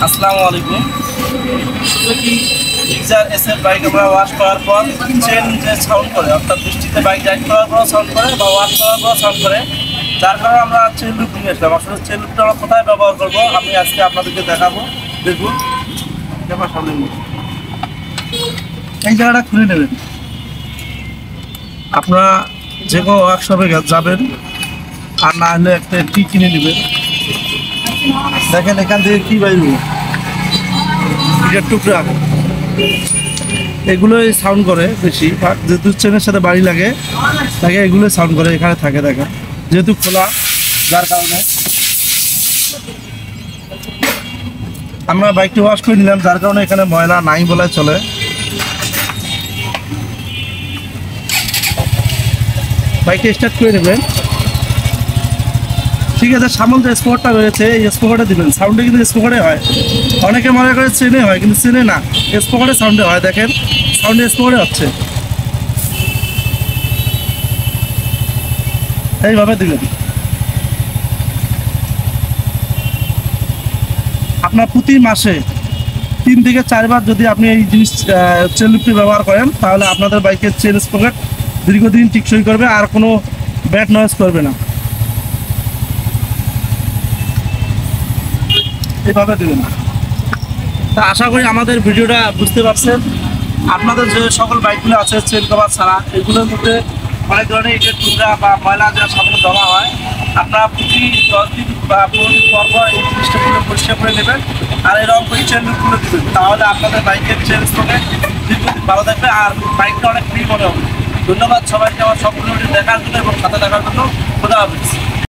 আসসালামু আলাইকুম। Suzuki Gixxer SF bike আমরা ওয়াশ করার পর চেন যে সাউন্ড করে, অর্থাৎ বৃষ্টিতে বাইক রাইড করার পর সাউন্ড করে বা ওয়াশ করার পর সাউন্ড করে, যার কারণে আমরা চেন লুপ নিয়ে আসলাম। আসলে চেন লুপটা আমরা কোথায় ব্যবহার করবো আমি আজকে আপনাদেরকে দেখাবো। দেখুন, সামনে এই জায়গাটা খুলে নেবেন। আপনারা যে কোনো ওয়ার্কশপে যাবেন, আর না হলে একটা কি কিনে নেবেন। দেখেন এখান থেকে কি বাইরে টুকরা, এগুলোই সাউন্ড করে বেশি, যেহেতু চেনের সাথে বাড়ি লাগে তাকে এগুলোই সাউন্ড করে এখানে থাকে। দেখেন যেহেতু খোলা, যার কারণে আমরা বাইকটি ওয়াশ করে নিলাম, যার কারণে এখানে ময়লা নাই বলে চলে। বাইকটি স্টার্ট করে নেবেন। ঠিক আছে, সামনে যে স্পোকারটা রয়েছে এই স্পোকারটা দিবেন। সাউন্ডে কিন্তু স্পোকারে হয়, অনেকে মনে করে চেনে হয়, কিন্তু চেনে না, স্পোকারে সাউন্ডে হয়। দেখেন সাউন্ডে স্পোকারে হচ্ছে, এইভাবে দিবেন। আপনার প্রতি মাসে 3 থেকে 4 বার যদি আপনি এই জিনিস চেন লুপটি ব্যবহার করেন, তাহলে আপনাদের বাইকের চেন স্পোকেট দীর্ঘদিন টিকসই করবে, আর কোনো ব্যাড নয়েজ করবে না। এইভাবে দেবেন। তা আশা করি আমাদের ভিডিওটা বুঝতে পারছেন। আপনাদের যে সকল বাইকগুলো আছে চেন কভার ছাড়া, এগুলোর মধ্যে অনেক ধরনের ইটের টুকরা বা ময়লা যা সামনে জমা হয়, আপনারা প্রতি 10 দিন বা 15 দিন পর পর এই জিনিসটা পুরো পরিষ্কার করে নেবেন, আর এরকম করে চেন লুপগুলো দেবেন। তাহলে আপনাদের বাইকের চেন স্পোকেট দীর্ঘদিন ভালো থাকবে, আর বাইকটা অনেক ফ্রি মনে হবে। ধন্যবাদ সবাইকে আমার সব ভিডিওটি দেখার জন্য এবং সাথে দেখার জন্য। খোদা হাফেজ।